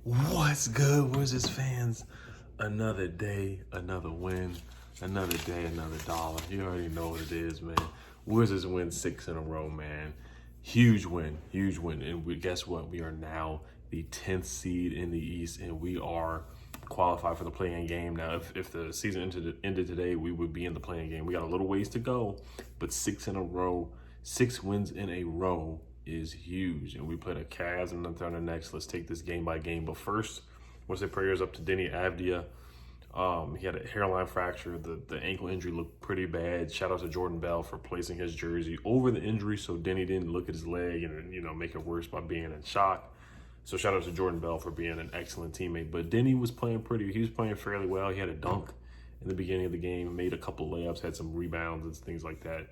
What's good, Wizards fans? Another day, another win, another day, another dollar. You already know what it is, man. Wizards win 6 in a row, man. Huge win, huge win. And guess what? We are now the 10th seed in the East, and we are qualified for the play-in game. Now, if the season ended today, we would be in the play-in game. We got a little ways to go, but 6 in a row, 6 wins in a row is huge. And we play the Cavs and the Thunder next. Let's take this game by game. But first, I want to say prayers up to Denny Avdia. He had a hairline fracture. The ankle injury looked pretty bad. Shout out to Jordan Bell for placing his jersey over the injury so Denny didn't look at his leg and make it worse by being in shock. So shout out to Jordan Bell for being an excellent teammate. But Denny was playing he was playing fairly well. He had a dunk in the beginning of the game, made a couple layups, had some rebounds and things like that.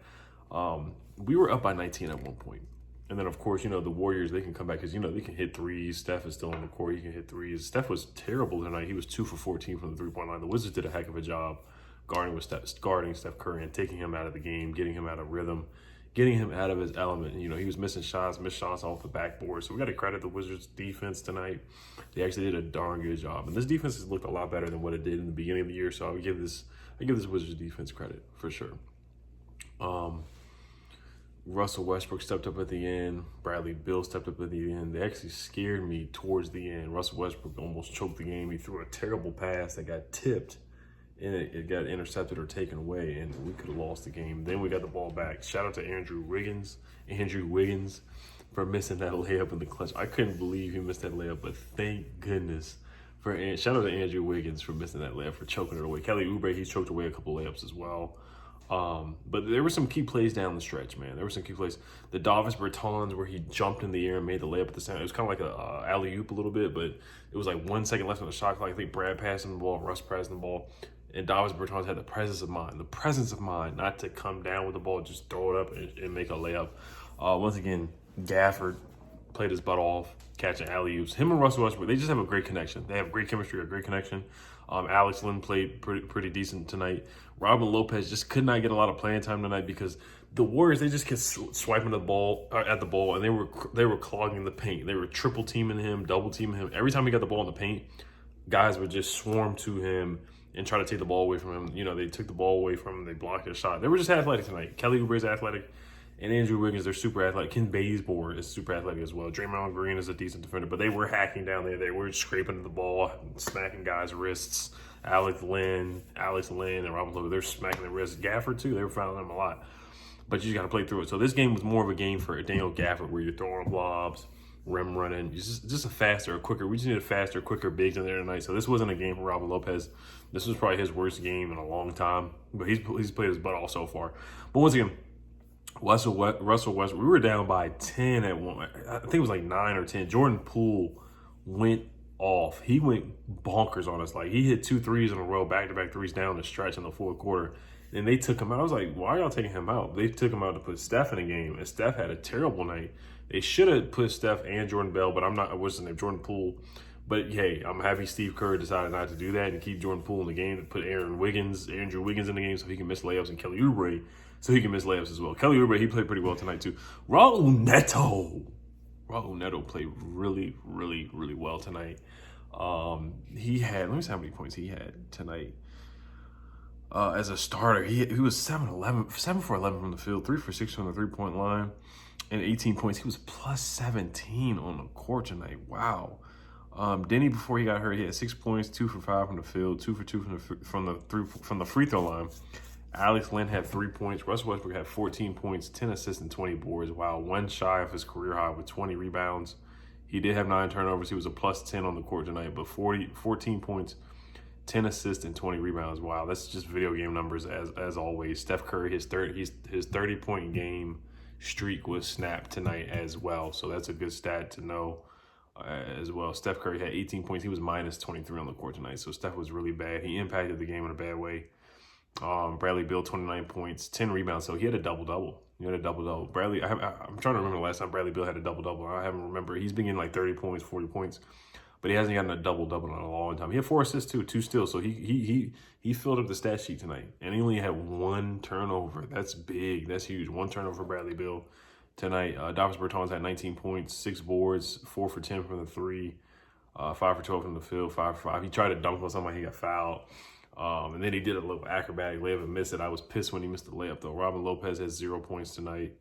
We were up by 19 at one point. And then, of course, the Warriors, they can come back because, they can hit threes. Steph is still on the court. He can hit threes. Steph was terrible tonight. He was 2 for 14 from the three-point line. The Wizards did a heck of a job guarding Steph Curry and taking him out of the game, getting him out of rhythm, getting him out of his element. He was missed shots off the backboard. So we got to credit the Wizards defense tonight. They actually did a darn good job. And this defense has looked a lot better than what it did in the beginning of the year. So I give this Wizards defense credit for sure. Russell Westbrook stepped up at the end. Bradley Beal stepped up at the end. They actually scared me towards the end. Russell Westbrook almost choked the game. He threw a terrible pass that got tipped, and it got intercepted or taken away, and we could have lost the game. Then we got the ball back. Shout out to Andrew Wiggins for missing that layup in the clutch. I couldn't believe he missed that layup, but thank goodness shout out to Andrew Wiggins for missing that layup, for choking it away. Kelly Oubre, he's choked away a couple layups as well. But there were some key plays down the stretch, man. There were some key plays. The Davis Bertans where he jumped in the air and made the layup at the center. It was kind of like a alley-oop a little bit, but it was like 1 second left on the shot clock. I think Brad passing the ball, Russ passing the ball, and Davis Bertans had the presence of mind not to come down with the ball, just throw it up and make a layup. Once again, Gafford played his butt off, catching alley-oops. Him and Russell Westbrook, they just have a great connection. They have great chemistry, a great connection. Alex Len played pretty decent tonight. Robin Lopez just could not get a lot of playing time tonight because the Warriors, they just kept swiping at the ball, and they were clogging the paint. They were triple teaming him, double teaming him. Every time he got the ball in the paint, guys would just swarm to him and try to take the ball away from him. They took the ball away from him. They blocked his shot. They were just athletic tonight. Kelly Oubre's athletic. And Andrew Wiggins, they're super athletic. Ken Bazemore is super athletic as well. Draymond Green is a decent defender, but they were hacking down there. They were scraping the ball, smacking guys' wrists. Alex Len, and Robin Lopez, they're smacking their wrists. Gafford, too, they were fouling him a lot. But you just got to play through it. So this game was more of a game for Daniel Gafford where you're throwing lobs, rim running, just a faster, a quicker. We just needed faster, quicker bigs in there tonight. So this wasn't a game for Robin Lopez. This was probably his worst game in a long time. But he's played his butt off so far. But once again, Russell Westbrook, we were down by 10 at one. I think it was like 9 or 10. Jordan Poole went off. He went bonkers on us. Like, he hit 2 threes in a row, back-to-back threes down the stretch in the fourth quarter. And they took him out. I was like, why are y'all taking him out? They took him out to put Steph in the game, and Steph had a terrible night. They should have put Steph and Jordan Bell, but I wasn't there, Jordan Poole. But, hey, I'm happy Steve Kerr decided not to do that and keep Jordan Poole in the game and put Andrew Wiggins in the game so he can miss layups, and Kelly Oubre so he can miss layups as well. Kelly Oubre, he played pretty well tonight too. Raul Neto played really, really, really well tonight. He had, let me see how many points he had tonight. As a starter, he was 7 for 11 from the field, 3 for 6 from the three-point line, and 18 points. He was plus 17 on the court tonight. Wow. Denny, before he got hurt, he had 6 points, 2 for 5 from the field, 2 for 2 from the free throw line. Alex Len had 3 points. Russell Westbrook had 14 points, 10 assists, and 20 boards. Wow, one shy of his career high with 20 rebounds. He did have 9 turnovers. He was a plus 10 on the court tonight, but 14 points, 10 assists, and 20 rebounds. Wow, that's just video game numbers as always. Steph Curry, his 30-point game streak was snapped tonight as well, so that's a good stat to know as well. Steph Curry had 18 points. He was minus 23 on the court tonight, so Steph was really bad. He impacted the game in a bad way. Bradley Beal, 29 points, 10 rebounds, so he had a double-double. Bradley, I'm trying to remember the last time Bradley Beal had a double-double. I haven't remembered. He's been getting like 30 points, 40 points, but he hasn't gotten a double-double in a long time. He had 4 assists too, 2 steals, so he filled up the stat sheet tonight, and he only had 1 turnover. That's big. That's huge. 1 turnover for Bradley Beal tonight. Davis Bertans had 19 points, 6 boards, 4 for 10 from the 3. 5 for 12 from the field, 5 for 5. He tried to dunk on somebody, he got fouled. And then he did a little acrobatic layup and missed it. I was pissed when he missed the layup, though. Robin Lopez has 0 points tonight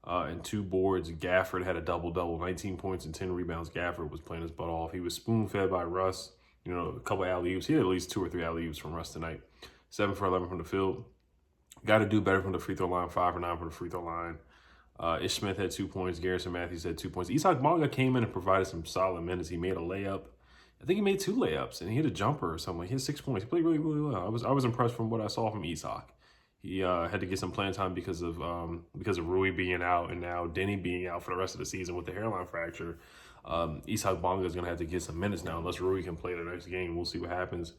and 2 boards. Gafford had a double-double, 19 points and 10 rebounds. Gafford was playing his butt off. He was spoon-fed by Russ. You know, a couple alley-oops. He had at least 2 or 3 alley-oops from Russ tonight. 7 for 11 from the field. Got to do better from the free throw line. 5 for 9 from the free throw line. Ish Smith had 2 points. Garrison Matthews had 2 points. Isak Bonga came in and provided some solid minutes. He made a layup. I think he made 2 layups, and he hit a jumper or something. He had 6 points. He played really, really well. I was impressed from what I saw from Isak. He had to get some playing time because of Rui being out and now Denny being out for the rest of the season with the hairline fracture. Isak Bonga is going to have to get some minutes now unless Rui can play the next game. We'll see what happens.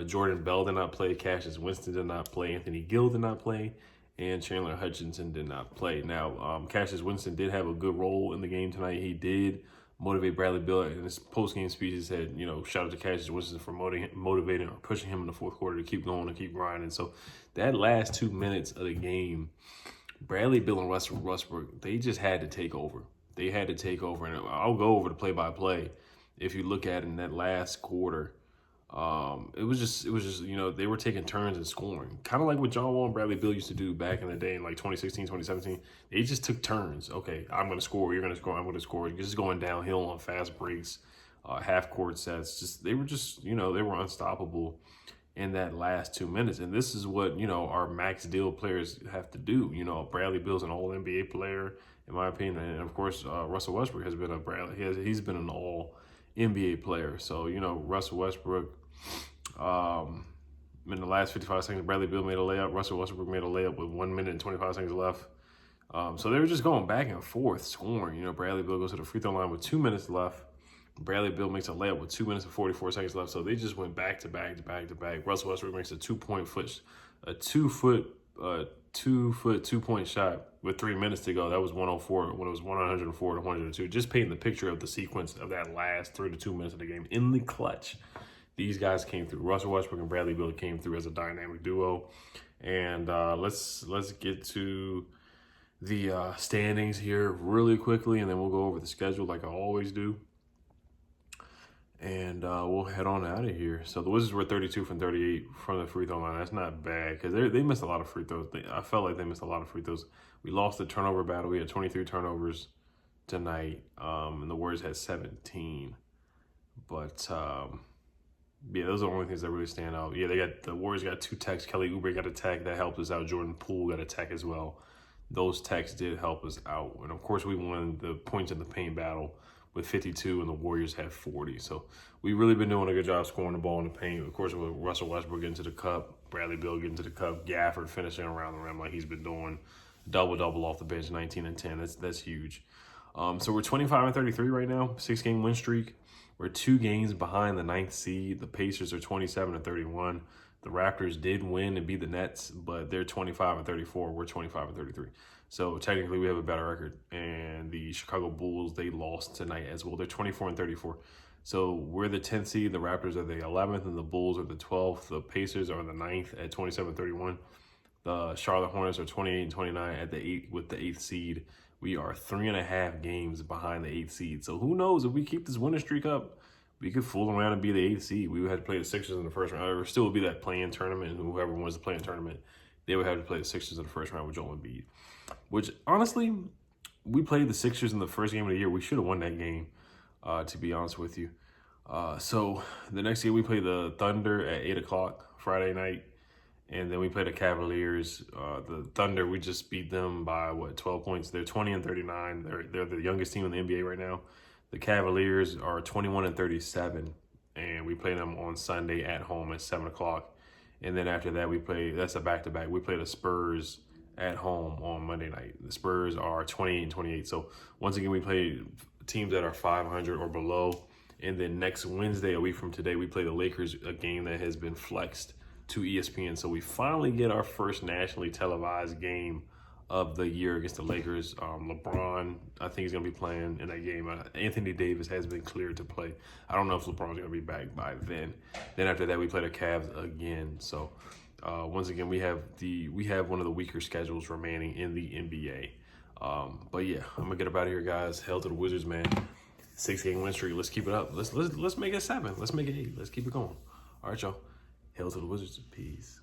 Jordan Bell did not play. Cassius Winston did not play. Anthony Gill did not play. And Chandler Hutchinson did not play. Now, Cassius Winston did have a good role in the game tonight. He did motivate Bradley Beal. In his post-game speech, he said, you know, shout out to Cassius Winston for motivating or pushing him in the fourth quarter to keep going and keep grinding. So that last 2 minutes of the game, Bradley Beal and Russell Westbrook, they just had to take over. They had to take over. And I'll go over the play-by-play. If you look at it in that last quarter, it was just, you know, they were taking turns and scoring. Kind of like what John Wall and Bradley Beal used to do back in the day in like 2016, 2017. They just took turns. Okay, I'm going to score. You're going to score. I'm going to score. You're just going downhill on fast breaks, half-court sets. They were just, you know, they were unstoppable in that last 2 minutes. And this is what, you know, our max deal players have to do. You know, Bradley Beal's an all-NBA player, in my opinion. And, of course, Russell Westbrook has been he's been an all-NBA player. So, you know, Russell Westbrook, in the last 55 seconds, Bradley Beal made a layup. Russell Westbrook made a layup with 1 minute and 25 seconds left. So they were just going back and forth scoring. You know, Bradley Beal goes to the free throw line with 2 minutes left. Bradley Beal makes a layup with 2 minutes and 44 seconds left. So they just went back to back to back to back. Russell Westbrook makes a 2-point shot with 3 minutes to go. That was 104 when it was 104 to 102. Just painting the picture of the sequence of that last 3 to 2 minutes of the game in the clutch. These guys came through. Russell Westbrook and Bradley Beal came through as a dynamic duo. And let's get to the standings here really quickly, and then we'll go over the schedule like I always do. And we'll head on out of here. So the Wizards were 32 from 38 from the free throw line. That's not bad because they missed a lot of free throws. I felt like they missed a lot of free throws. We lost the turnover battle. We had 23 turnovers tonight, and the Warriors had 17. But yeah, those are the only things that really stand out. Yeah, the Warriors got 2 techs. Kelly Oubre got a tech that helped us out. Jordan Poole got a tech as well. Those techs did help us out. And of course, we won the points in the paint battle with 52, and the Warriors had 40. So we've really been doing a good job scoring the ball in the paint. Of course, with Russell Westbrook getting to the cup, Bradley Beal getting to the cup, Gafford finishing around the rim like he's been doing. Double-double off the bench, 19 and 10. That's huge. So we're 25 and 33 right now, 6-game win streak. We're 2 games behind the 9th seed. The Pacers are 27 and 31. The Raptors did win and beat the Nets, but they're 25 and 34. We're 25 and 33. So technically we have a better record. And the Chicago Bulls, they lost tonight as well. They're 24 and 34. So we're the 10th seed. The Raptors are the 11th, and the Bulls are the 12th. The Pacers are the 9th at 27 and 31. The Charlotte Hornets are 28 and 29 at the 8th with the 8th seed. We are 3.5 games behind the 8th seed. So who knows, if we keep this winning streak up, we could fool around and be the 8th seed. We would have to play the Sixers in the first round. Or still would be that play-in tournament, and whoever wins the play-in tournament, they would have to play the Sixers in the first round with Joel Embiid. Which, honestly, we played the Sixers in the first game of the year. We should have won that game, to be honest with you. So the next game, we play the Thunder at 8 o'clock Friday night. And then we play the Cavaliers. The Thunder, we just beat them by, 12 points. They're 20 and 39. They're the youngest team in the NBA right now. The Cavaliers are 21 and 37. And we play them on Sunday at home at 7 o'clock. And then after that, that's a back-to-back. We play the Spurs at home on Monday night. The Spurs are 28 and 28. So once again, we play teams that are 500 or below. And then next Wednesday, a week from today, we play the Lakers, a game that has been flexed to ESPN. So we finally get our first nationally televised game of the year against the Lakers. LeBron, I think he's going to be playing in that game. Anthony Davis has been cleared to play. I don't know if LeBron's going to be back by then. Then after that, we play the Cavs again. So once again, we have one of the weaker schedules remaining in the NBA. But yeah, I'm going to get up out of here, guys. Hell to the Wizards, man. 6-game win streak. Let's keep it up. Let's make it 7. Let's make it 8. Let's keep it going. All right, y'all. Hail to the Wizards. Peace.